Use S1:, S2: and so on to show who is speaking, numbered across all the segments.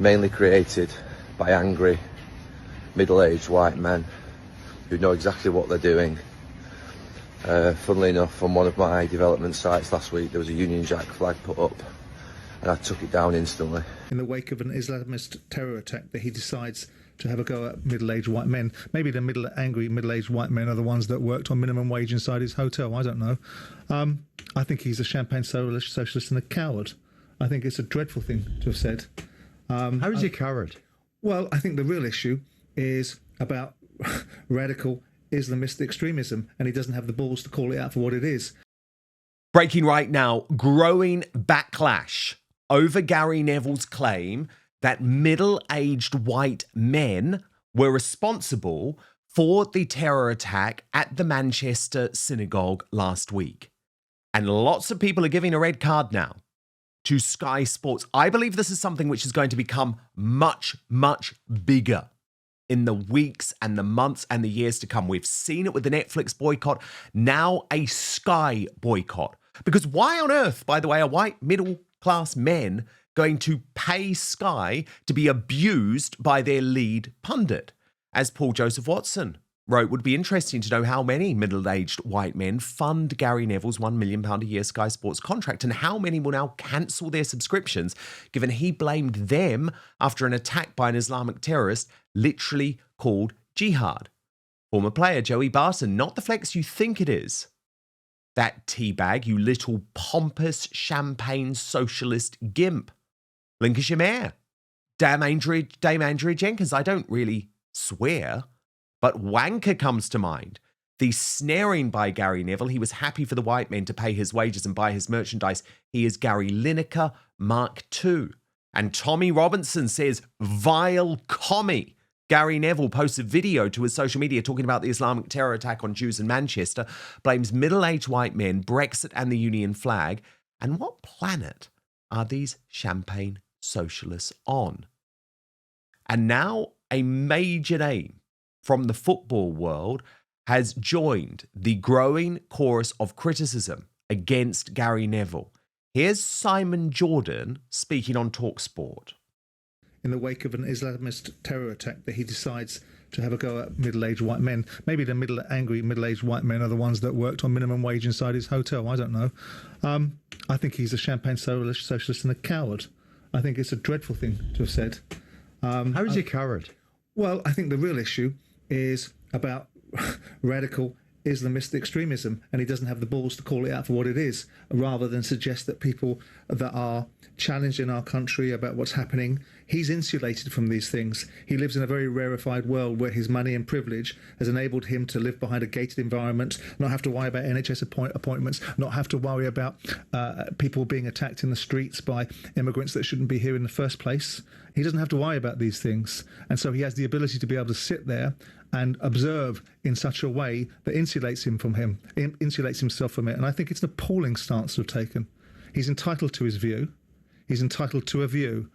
S1: mainly created by angry, middle-aged white men who know exactly what they're doing. Funnily enough, on one of my development sites last week, there was a Union Jack flag put up, and I took it down instantly.
S2: In the wake of an Islamist terror attack, that he decides to have a go at middle-aged white men. Maybe the angry middle-aged white men are the ones that worked on minimum wage inside his hotel. I don't know. I think he's a champagne socialist and a coward. I think it's a dreadful thing to have said.
S3: How is he a coward?
S2: Well, I think the real issue is about radical Islamist extremism, and he doesn't have the balls to call it out for what it is.
S4: Breaking right now, growing backlash over Gary Neville's claim that middle-aged white men were responsible for the terror attack at the Manchester synagogue last week. And lots of people are giving a red card now to Sky Sports. I believe this is something which is going to become much, much bigger in the weeks and the months and the years to come. We've seen it with the Netflix boycott, now a Sky boycott. Because why on earth, by the way, are white middle-class men going to pay Sky to be abused by their lead pundit? As Paul Joseph Watson wrote, would be interesting to know how many middle-aged white men fund Gary Neville's £1 million a year Sky Sports contract, and how many will now cancel their subscriptions, given he blamed them after an attack by an Islamic terrorist literally called jihad. Former player Joey Barton, not the flex you think it is. That teabag, you little pompous champagne socialist gimp. Lincolnshire Mayor, Dame Andrea Jenkins. I don't really swear, but wanker comes to mind. The snaring by Gary Neville. He was happy for the white men to pay his wages and buy his merchandise. He is Gary Lineker Mark II. And Tommy Robinson says, vile commie. Gary Neville posts a video to his social media talking about the Islamic terror attack on Jews in Manchester, blames middle-aged white men, Brexit and the Union flag. And what planet are these champagne socialists on? And now a major name from the football world has joined the growing chorus of criticism against Gary Neville. Here's Simon Jordan speaking on TalkSport.
S2: In the wake of an Islamist terror attack, that he decides to have a go at middle-aged white men. Maybe the angry middle-aged white men are the ones that worked on minimum wage inside his hotel. I don't know. I think he's a champagne socialist and a coward. I think it's a dreadful thing to have said.
S3: How is he a coward?
S2: Well, I think the real issue is about radical Islamist extremism, and he doesn't have the balls to call it out for what it is, rather than suggest that people that are challenged in our country about what's happening, he's insulated from these things. He lives in a very rarefied world where his money and privilege has enabled him to live behind a gated environment, not have to worry about NHS appointments, not have to worry about people being attacked in the streets by immigrants that shouldn't be here in the first place. He doesn't have to worry about these things. And so he has the ability to be able to sit there and observe in such a way that insulates himself from it. And I think it's an appalling stance to have taken. He's entitled to his view. He's entitled to a view.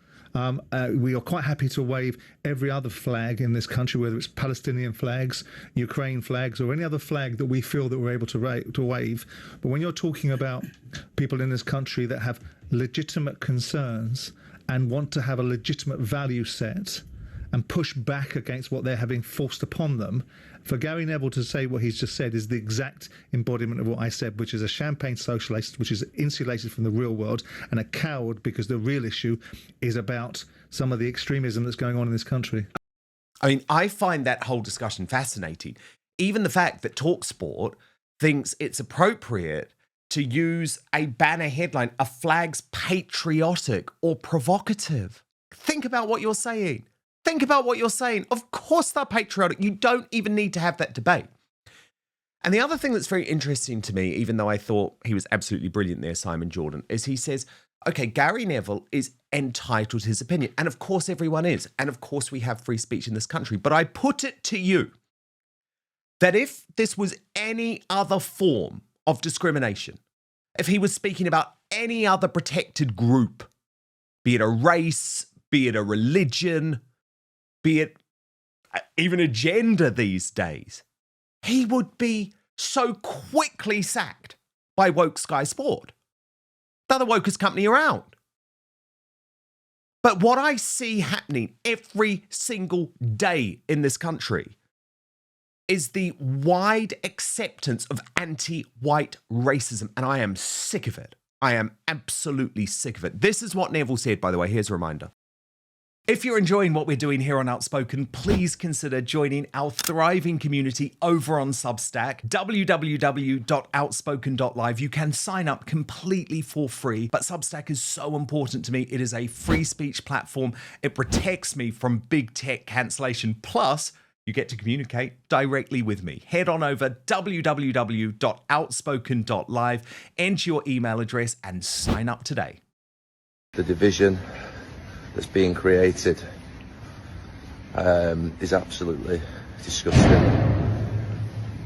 S2: We are quite happy to wave every other flag in this country, whether it's Palestinian flags, Ukraine flags, or any other flag that we feel that we're able to wave. But when you're talking about people in this country that have legitimate concerns and want to have a legitimate value set and push back against what they're having forced upon them, for Gary Neville to say what he's just said is the exact embodiment of what I said, which is a champagne socialist, which is insulated from the real world, and a coward, because the real issue is about some of the extremism that's going on in this country.
S4: I mean, I find that whole discussion fascinating. Even the fact that TalkSport thinks it's appropriate to use a banner headline, a flag's patriotic or provocative. Think about what you're saying. Think about what you're saying. Of course they're patriotic. You don't even need to have that debate. And the other thing that's very interesting to me, even though I thought he was absolutely brilliant there, Simon Jordan, is he says, okay, Gary Neville is entitled to his opinion. And of course everyone is. And of course we have free speech in this country. But I put it to you that if this was any other form of discrimination, if he was speaking about any other protected group, be it a race, be it a religion, be it even a gender these days, he would be so quickly sacked by woke Sky Sport. They're the wokest company around. But what I see happening every single day in this country is the wide acceptance of anti-white racism. And I am sick of it. I am absolutely sick of it. This is what Neville said, by the way. Here's a reminder. If you're enjoying what we're doing here on Outspoken, please consider joining our thriving community over on Substack, www.outspoken.live. You can sign up completely for free, but Substack is so important to me. It is a free speech platform. It protects me from big tech cancellation. Plus, you get to communicate directly with me. Head on over www.outspoken.live, enter your email address, and sign up today.
S1: The division that's being created is absolutely disgusting.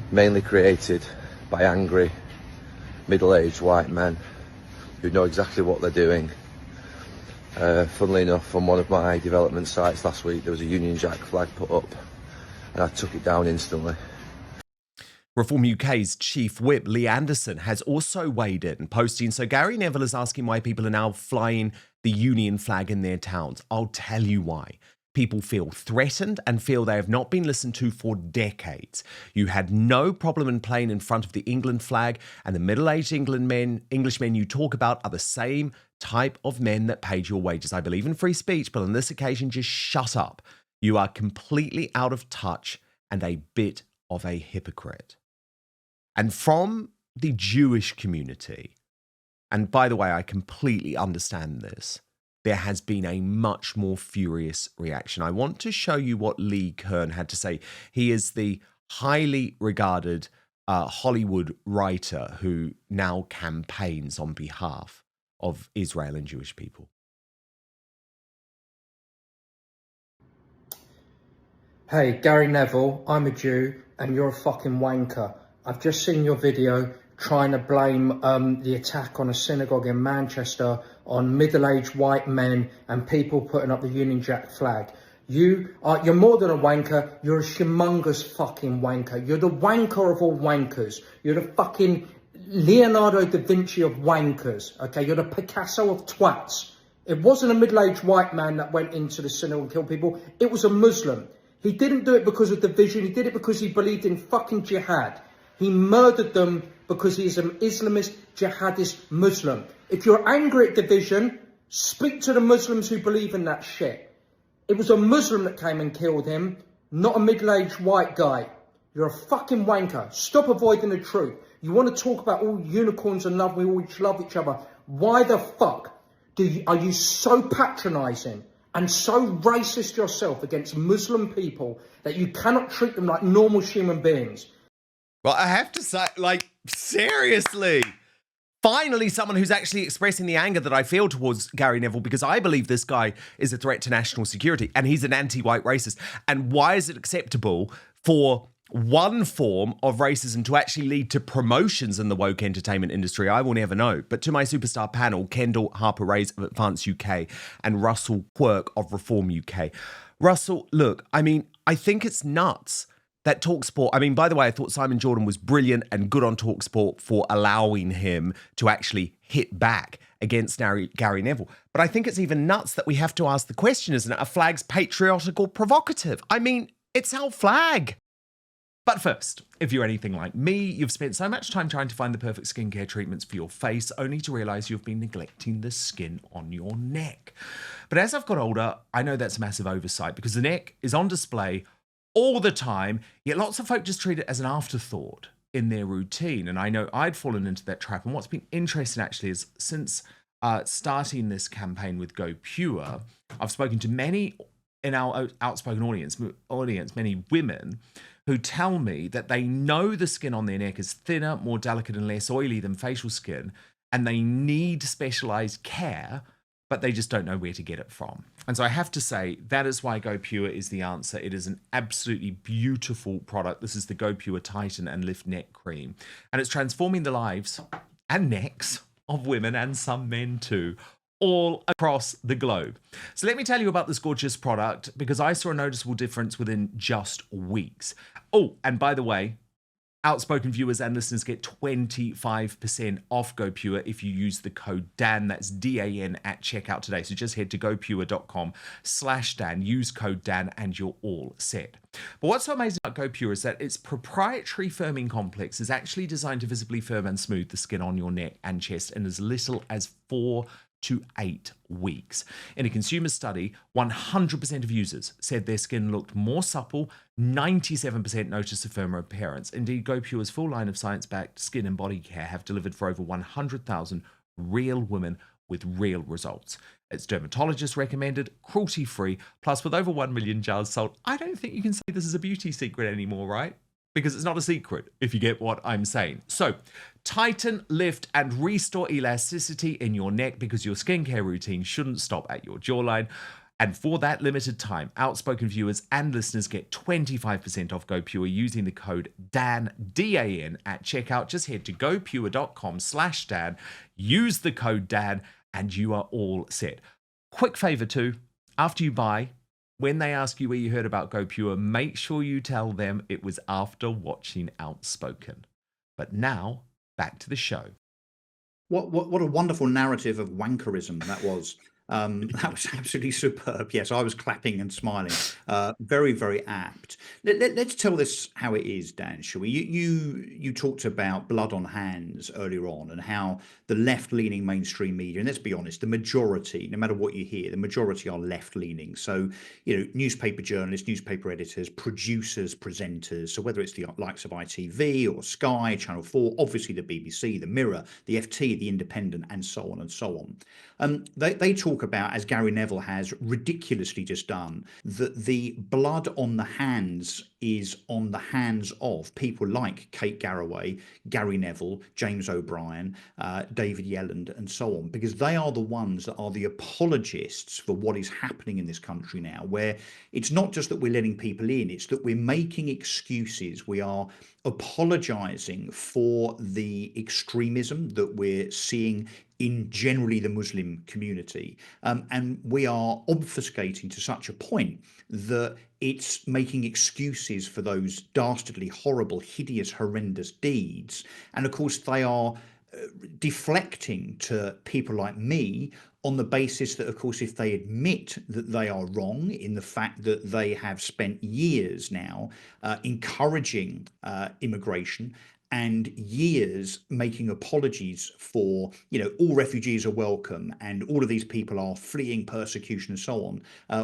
S1: Mainly created by angry, middle-aged white men who know exactly what they're doing. Funnily enough, on one of my development sites last week, there was a Union Jack flag put up, and I took it down instantly.
S4: Reform UK's chief whip, Lee Anderson, has also weighed in, posting, so Gary Neville is asking why people are now flying the Union flag in their towns. I'll tell you why. People feel threatened and feel they have not been listened to for decades. You had no problem in playing in front of the England flag, and the middle-aged Englishmen you talk about are the same type of men that paid your wages. I believe in free speech, but on this occasion, just shut up. You are completely out of touch and a bit of a hypocrite. And from the Jewish community, and by the way, I completely understand this, there has been a much more furious reaction. I want to show you what Lee Kern had to say. He is the highly regarded Hollywood writer who now campaigns on behalf of Israel and Jewish people.
S5: Hey, Gary Neville, I'm a Jew and you're a fucking wanker. I've just seen your video trying to blame the attack on a synagogue in Manchester on middle-aged white men and people putting up the Union Jack flag. You're more than a wanker, you're a humongous fucking wanker. You're the wanker of all wankers. You're the fucking Leonardo da Vinci of wankers, okay? You're the Picasso of twats. It wasn't a middle-aged white man that went into the synagogue and killed people. It was a Muslim. He didn't do it because of division. He did it because he believed in fucking jihad. He murdered them because he's an Islamist, jihadist Muslim. If you're angry at division, speak to the Muslims who believe in that shit. It was a Muslim that came and killed him, not a middle-aged white guy. You're a fucking wanker. Stop avoiding the truth. You want to talk about all unicorns and love, we all love each other. Why the fuck are you so patronising and so racist yourself against Muslim people that you cannot treat them like normal human beings?
S4: Well, I have to say, like, seriously, finally someone who's actually expressing the anger that I feel towards Gary Neville, because I believe this guy is a threat to national security and he's an anti-white racist. And why is it acceptable for one form of racism to actually lead to promotions in the woke entertainment industry? I will never know. But to my superstar panel, Kendall Harper-Reyes of Advance UK and Russell Quirk of Reform UK. Russell, look, I mean, I think it's nuts that TalkSport, I mean, by the way, I thought Simon Jordan was brilliant and good on TalkSport for allowing him to actually hit back against Gary Neville. But I think it's even nuts that we have to ask the question, isn't it? Are flags patriotic or provocative? I mean, it's our flag. But first, if you're anything like me, you've spent so much time trying to find the perfect skincare treatments for your face, only to realise you've been neglecting the skin on your neck. But as I've got older, I know that's a massive oversight because the neck is on display all the time, yet lots of folk just treat it as an afterthought in their routine. And I know I'd fallen into that trap. And what's been interesting actually is since starting this campaign with Go Pure, I've spoken to many in our Outspoken audience, many women who tell me that they know the skin on their neck is thinner, more delicate and less oily than facial skin, and they need specialized care, but they just don't know where to get it from. And so I have to say, that is why Go Pure is the answer. It is an absolutely beautiful product. This is the Go Pure Tighten and Lift Neck Cream. And it's transforming the lives and necks of women and some men too, all across the globe. So let me tell you about this gorgeous product because I saw a noticeable difference within just weeks. Oh, and by the way, Outspoken viewers and listeners get 25% off GoPure if you use the code DAN. That's DAN at checkout today. So just head to gopure.com/Dan, use code DAN, and you're all set. But what's so amazing about GoPure is that its proprietary firming complex is actually designed to visibly firm and smooth the skin on your neck and chest in as little as 4 to 8 weeks. In a consumer study, 100% of users said their skin looked more supple, 97% noticed a firmer appearance. Indeed, GoPure's full line of science-backed skin and body care have delivered for over 100,000 real women with real results. It's dermatologist recommended, cruelty-free, plus with over 1 million jars sold, I don't think you can say this is a beauty secret anymore, right? Because it's not a secret, if you get what I'm saying. So, tighten, lift, and restore elasticity in your neck because your skincare routine shouldn't stop at your jawline. And for that limited time, Outspoken viewers and listeners get 25% off GoPure using the code DAN, D-A-N, at checkout. Just head to gopure.com/Dan, use the code DAN, and you are all set. Quick favor too, after you buy, when they ask you where you heard about GoPure, make sure you tell them it was after watching Outspoken. But now, back to the show.
S6: What a wonderful narrative of wankerism that was. That was absolutely superb. Yes, I was clapping and smiling. Very, very apt. Let's tell this how it is, Dan, shall we? You talked about blood on hands earlier on and how the left-leaning mainstream media, and let's be honest, the majority, no matter what you hear, the majority are left-leaning. So, newspaper journalists, newspaper editors, producers, presenters. So whether it's the likes of ITV or Sky, Channel 4, obviously the BBC, the Mirror, the FT, the Independent, and so on and so on. They talk about, as Gary Neville has ridiculously just done, that the blood on the hands is on the hands of people like Kate Garraway, Gary Neville, James O'Brien, David Yelland, and so on, because they are the ones that are the apologists for what is happening in this country now, where it's not just that we're letting people in, it's that we're making excuses. We are apologizing for the extremism that we're seeing in generally the Muslim community. And we are obfuscating to such a point that it's making excuses for those dastardly, horrible, hideous, horrendous deeds. And of course, they are deflecting to people like me on the basis that, of course, if they admit that they are wrong in the fact that they have spent years now encouraging immigration and years making apologies for, all refugees are welcome and all of these people are fleeing persecution and so on,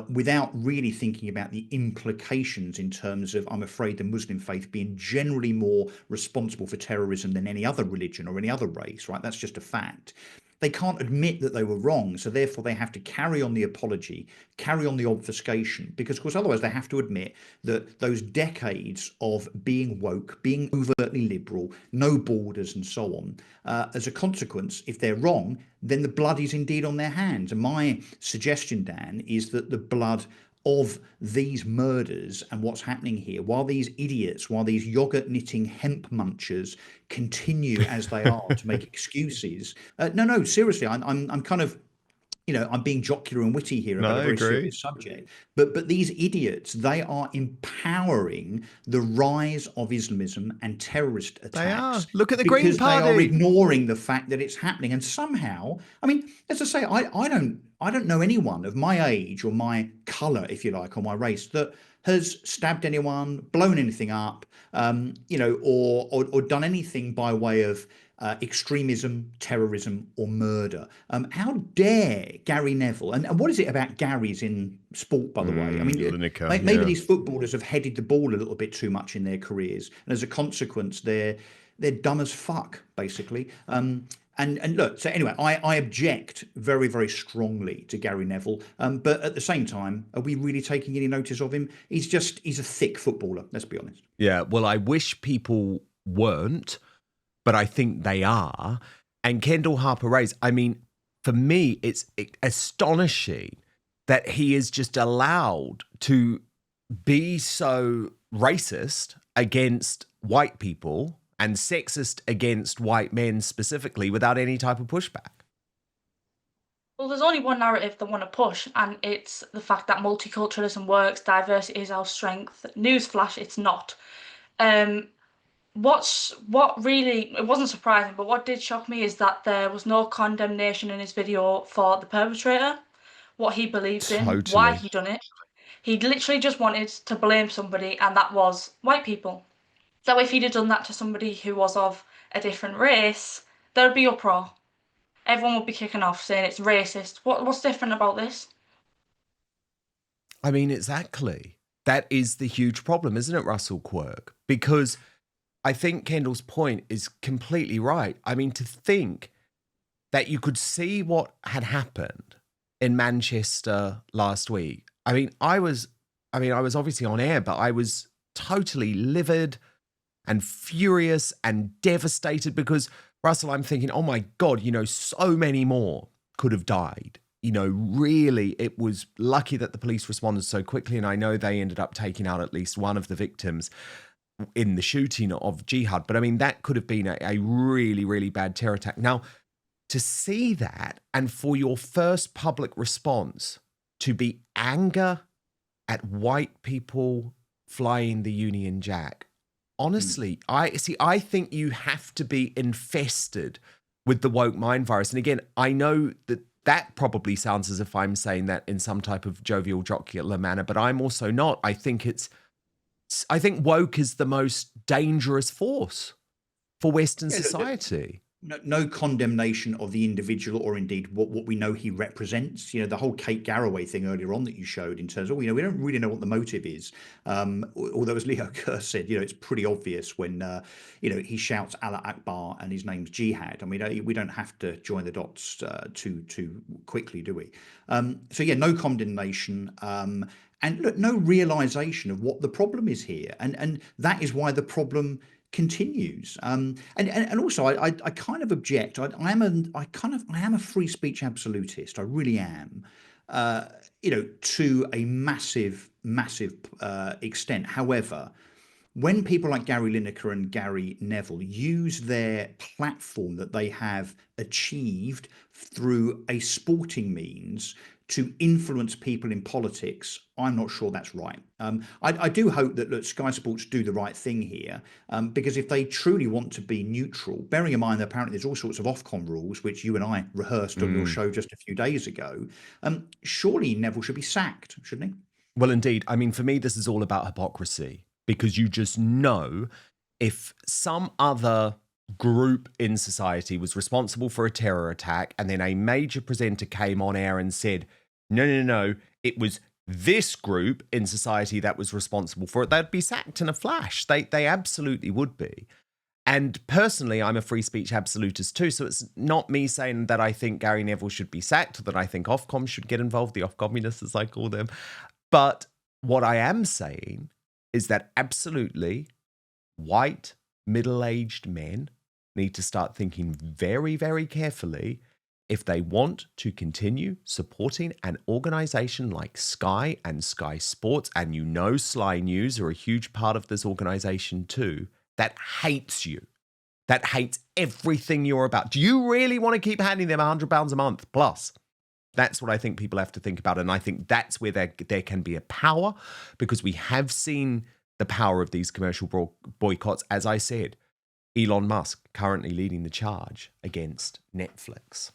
S6: without really thinking about the implications in terms of, I'm afraid, the Muslim faith being generally more responsible for terrorism than any other religion or any other race, right? That's just a fact. They can't admit that they were wrong, so therefore they have to carry on the apology, carry on the obfuscation, because of course otherwise they have to admit that those decades of being woke, being overtly liberal, no borders and so on, as a consequence, if they're wrong, then the blood is indeed on their hands. And my suggestion, Dan, is that the blood of these murders and what's happening here, while these idiots, while these yogurt knitting hemp munchers continue as they are to make excuses. No, seriously, I'm kind of, I'm being jocular and witty here about a very serious subject. But these idiots, they are empowering the rise of Islamism and terrorist attacks.
S4: They are. Look at the Green
S6: Because
S4: Party.
S6: they are ignoring the fact that it's happening. And somehow, I mean, as I say, I don't know anyone of my age or my colour, if you like, or my race that has stabbed anyone, blown anything up, or done anything by way of extremism, terrorism, or murder. How dare Gary Neville? And what is it about Gary's in sport, by the way? I mean, maybe these footballers have headed the ball a little bit too much in their careers, and as a consequence, they're dumb as fuck, basically. And look, so anyway, I object very, very strongly to Gary Neville. But at the same time, are we really taking any notice of him? He's a thick footballer, let's be honest.
S4: Yeah, well, I wish people weren't, but I think they are. And Kendall Harper-Ray's, I mean, for me, it's astonishing that he is just allowed to be so racist against white people and sexist against white men specifically without any type of pushback.
S7: Well, there's only one narrative they want to push, and it's the fact that multiculturalism works, diversity is our strength. Newsflash, it's not. what really, it wasn't surprising, but what did shock me is that there was no condemnation in his video for the perpetrator, what he believes in, why
S4: Totally.
S7: he done it. He literally just wanted to blame somebody, and that was white people. So if he'd have done that to somebody who was of a different race, there'd be uproar. Everyone would be kicking off saying it's racist. What's different about this?
S4: I mean, exactly. That is the huge problem, isn't it, Russell Quirk? Because I think Kendall's point is completely right. I mean, to think that you could see what had happened in Manchester last week. I was obviously on air, but I was totally livid and furious and devastated because, Russell, I'm thinking, oh my God, so many more could have died. Really, it was lucky that the police responded so quickly. And I know they ended up taking out at least one of the victims in the shooting of Jihad. But I mean, that could have been a really, really bad terror attack. Now, to see that and for your first public response to be anger at white people flying the Union Jack, honestly, I think you have to be infested with the woke mind virus. And again, I know that probably sounds as if I'm saying that in some type of jovial, jocular manner, but I'm also not. I think woke is the most dangerous force for Western society.
S6: No condemnation of the individual or indeed what we know he represents. The whole Kate Garraway thing earlier on that you showed in terms of, we don't really know what the motive is. Although, as Leo Kerr said, it's pretty obvious when, he shouts Allah Akbar and his name's Jihad. And we don't have to join the dots too quickly, do we? So, no condemnation. And look, no realization of what the problem is here. And that is why the problem continues. And also I kind of object. I am a free speech absolutist. I really am. To a massive extent. However, when people like Gary Lineker and Gary Neville use their platform that they have achieved through a sporting means to influence people in politics, I'm not sure that's right. I do hope that Sky Sports do the right thing here, because if they truly want to be neutral, bearing in mind that apparently there's all sorts of Ofcom rules, which you and I rehearsed on your show just a few days ago, surely Neville should be sacked, shouldn't he?
S4: Well, indeed. I mean, for me, this is all about hypocrisy, because you just know if some other group in society was responsible for a terror attack and then a major presenter came on air and said, no, it was this group in society that was responsible for it, they'd be sacked in a flash. They absolutely would be. And personally, I'm a free speech absolutist too. So it's not me saying that I think Gary Neville should be sacked, or that I think Ofcom should get involved, the Ofcomunists as I call them. But what I am saying is that absolutely white, middle-aged men need to start thinking very, very carefully if they want to continue supporting an organization like Sky and Sky Sports, and Sly News are a huge part of this organization too, that hates you, that hates everything you're about. Do you really want to keep handing them £100 a month plus? That's what I think people have to think about. And I think that's where there can be a power, because we have seen the power of these commercial boycotts. As I said, Elon Musk currently leading the charge against Netflix.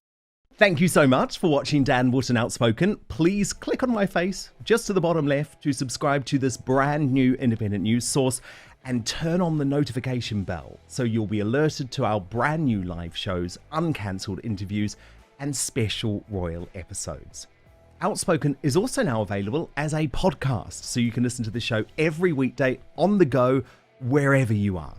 S4: Thank you so much for watching Dan Wootton Outspoken. Please click on my face just to the bottom left to subscribe to this brand new independent news source and turn on the notification bell so you'll be alerted to our brand new live shows, uncancelled interviews, and special royal episodes. Outspoken is also now available as a podcast, so you can listen to the show every weekday on the go, wherever you are.